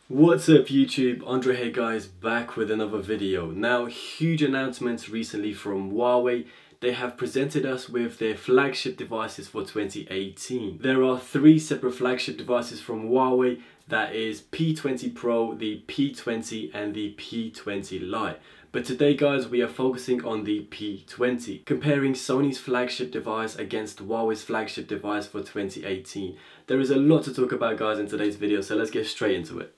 What's up YouTube, Andre here guys, back with another video. Now, huge announcements recently from Huawei. They have presented us with their flagship devices for 2018. There are three separate flagship devices from Huawei, that is P20 Pro, the P20 and the P20 Lite. But today guys, we are focusing on the P20, comparing Sony's flagship device against Huawei's flagship device for 2018. There is a lot to talk about guys in today's video, so let's get straight into it.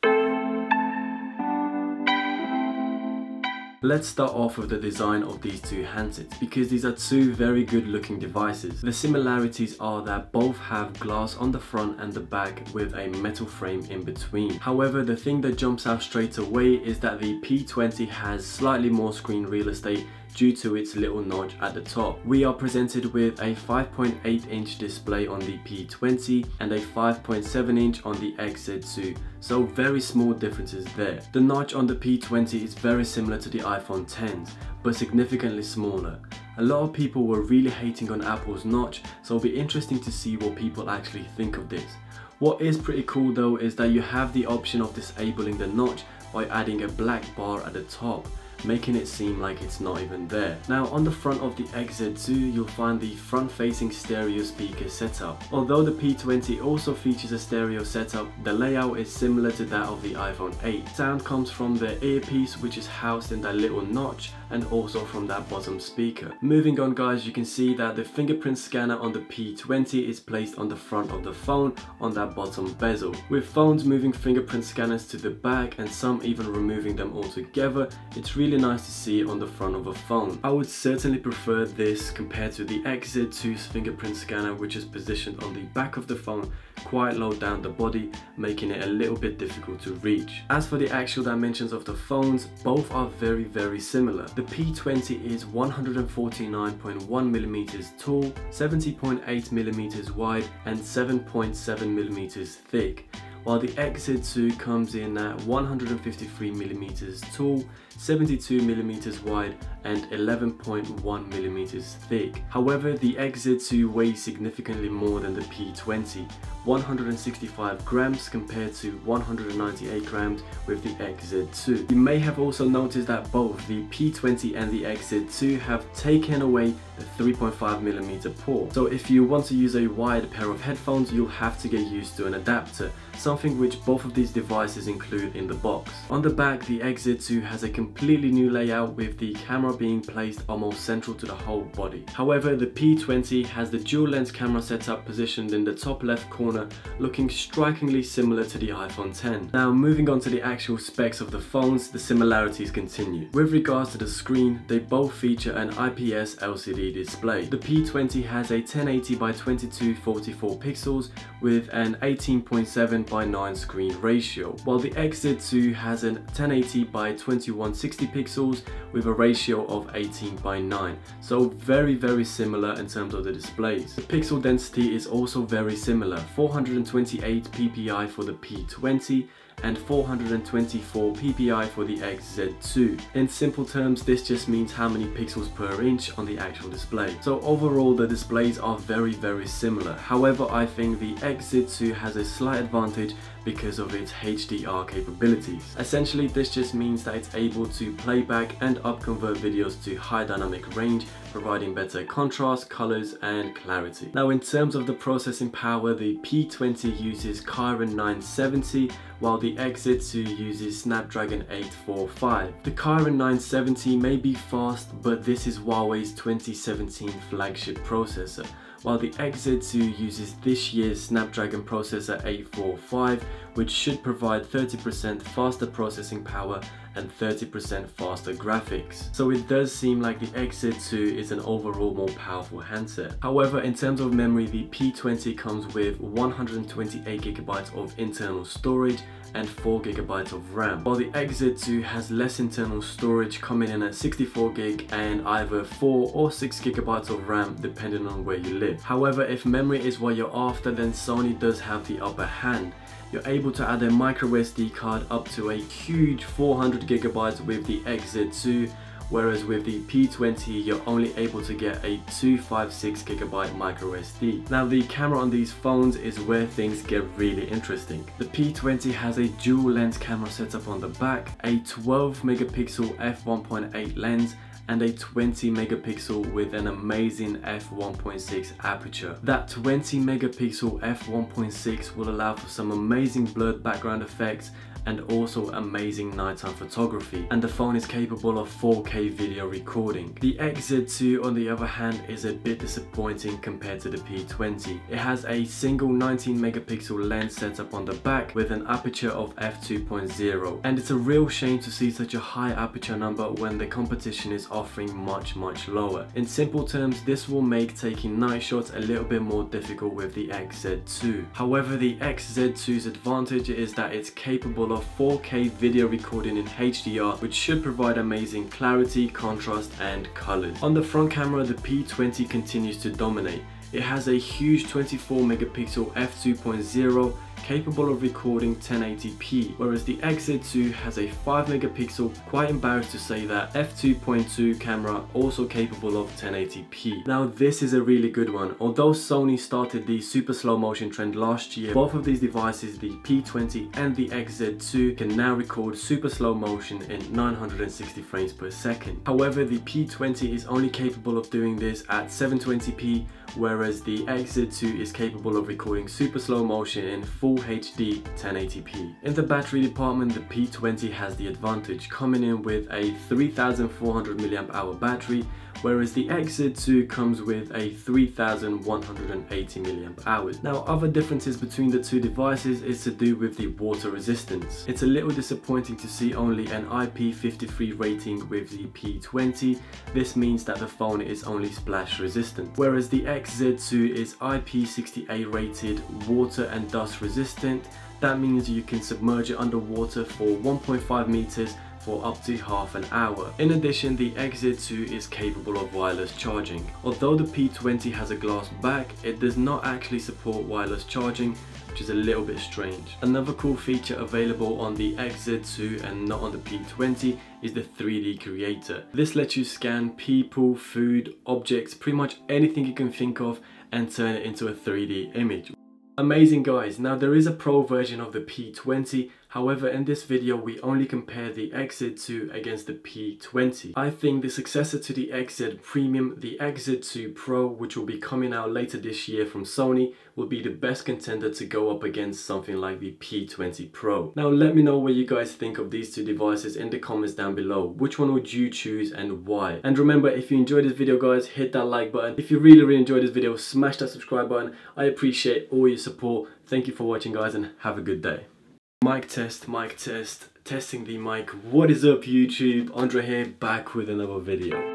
Let's start off with the design of these two handsets, because these are two very good looking devices. The similarities are that both have glass on the front and the back with a metal frame in between. However, the thing that jumps out straight away is that the P20 has slightly more screen real estate due to its little notch at the top. We are presented with a 5.8 inch display on the P20 and a 5.7 inch on the XZ2, so very small differences there. The notch on the P20 is very similar to the iPhone Xs, but significantly smaller. A lot of people were really hating on Apple's notch, so it'll be interesting to see what people actually think of this. What is pretty cool though is that you have the option of disabling the notch by adding a black bar at the top, making it seem like it's not even there. Now, on the front of the XZ2, you'll find the front-facing stereo speaker setup. Although the P20 also features a stereo setup, the layout is similar to that of the iPhone 8. Sound comes from the earpiece, which is housed in that little notch, and also from that bottom speaker. Moving on guys, you can see that the fingerprint scanner on the P20 is placed on the front of the phone on that bottom bezel. With phones moving fingerprint scanners to the back and some even removing them altogether, it's really nice to see on the front of a phone. I would certainly prefer this compared to the XZ2's fingerprint scanner, which is positioned on the back of the phone quite low down the body, making it a little bit difficult to reach. As for the actual dimensions of the phones, both are very similar. The P20 is 149.1mm tall, 70.8mm wide and 7.7mm thick, while the XZ2 comes in at 153mm tall, 72mm wide and 11.1mm thick. However, the XZ2 weighs significantly more than the P20, 165 grams compared to 198 grams with the XZ2. You may have also noticed that both the P20 and the XZ2 have taken away the 3.5mm port. So if you want to use a wired pair of headphones, you'll have to get used to an adapter, something which both of these devices include in the box. On the back, the XZ2 has a completely new layout with the camera being placed almost central to the whole body. However, the P20 has the dual lens camera setup positioned in the top left corner, looking strikingly similar to the iPhone X. Now, moving on to the actual specs of the phones, the similarities continue. With regards to the screen, they both feature an IPS LCD display. The P20 has a 1080 by 2244 pixels with an 18.7 by 9 screen ratio, while the XZ2 has an 1080 by 2160 pixels with a ratio of 18 by 9. So very similar in terms of the displays. The pixel density is also very similar, 428 ppi for the P20 and 424 ppi for the XZ2. In simple terms, this just means how many pixels per inch on the actual display. So overall, the displays are very similar. However, I think the XZ2 has a slight advantage because of its HDR capabilities. Essentially, this just means that it's able to play back and upconvert videos to high dynamic range, providing better contrast, colors and clarity. Now, in terms of the processing power, the P20 uses Kirin 970 while the XZ2 uses Snapdragon 845. The Kirin 970 may be fast, but this is Huawei's 2017 flagship processor, while the XZ2 uses this year's Snapdragon processor 845, which should provide 30% faster processing power and 30% faster graphics. So it does seem like the XZ2 is an overall more powerful handset. However, in terms of memory, the P20 comes with 128GB of internal storage and 4GB of RAM, while the XZ2 has less internal storage, coming in at 64GB and either 4 or 6GB of RAM depending on where you live. However, if memory is what you're after, then Sony does have the upper hand. You're able to add a micro SD card up to a huge 400GB with the XZ2, whereas with the P20 you're only able to get a 256GB micro SD. Now the camera on these phones is where things get really interesting. The P20 has a dual lens camera setup on the back, a 12 megapixel f1.8 lens and a 20 megapixel with an amazing f1.6 aperture. That 20 megapixel f1.6 will allow for some amazing blurred background effects and also amazing nighttime photography, and the phone is capable of 4K video recording. The XZ2 on the other hand is a bit disappointing compared to the P20. It has a single 19 megapixel lens setup on the back with an aperture of f2.0, and it's a real shame to see such a high aperture number when the competition is offering much lower. In simple terms, this will make taking night shots a little bit more difficult with the XZ2. However, the XZ2's advantage is that it's capable of 4K video recording in HDR, which should provide amazing clarity, contrast and colors. On the front camera, the P20 continues to dominate. It has a huge 24 megapixel f2.0 capable of recording 1080p, whereas the XZ2 has a 5 megapixel, quite embarrassed to say that, f2.2 camera also capable of 1080p. Now this is a really good one. Although Sony started the super slow motion trend last year, both of these devices, the P20 and the XZ2, can now record super slow motion in 960 frames per second. However, the P20 is only capable of doing this at 720p, whereas the XZ2 is capable of recording super slow motion in full HD 1080p. In the battery department, the P20 has the advantage, coming in with a 3400 mAh battery, whereas the XZ2 comes with a 3180 mAh. Now, other differences between the two devices is to do with the water resistance. It's a little disappointing to see only an IP53 rating with the P20. This means that the phone is only splash resistant, whereas the XZ2 is IP68 rated, water and dust resistant. That means you can submerge it underwater for 1.5 meters for up to half an hour. In addition, the XZ2 is capable of wireless charging. Although the P20 has a glass back, it does not actually support wireless charging, which is a little bit strange. Another cool feature available on the XZ2 and not on the P20 is the 3D creator. This lets you scan people, food, objects, pretty much anything you can think of and turn it into a 3D image. Amazing guys. Now there is a pro version of the P20, however in this video we only compare the XZ2 against the P20. I think the successor to the XZ Premium, the XZ2 Pro, which will be coming out later this year from Sony, will be the best contender to go up against something like the P20 Pro. Now let me know what you guys think of these two devices in the comments down below. Which one would you choose and why? And remember, if you enjoyed this video guys, hit that like button. If you really enjoyed this video, smash that subscribe button. I appreciate all your support. Thank you for watching guys and have a good day. Mic test, testing the mic. What is up YouTube? Andre here, back with another video.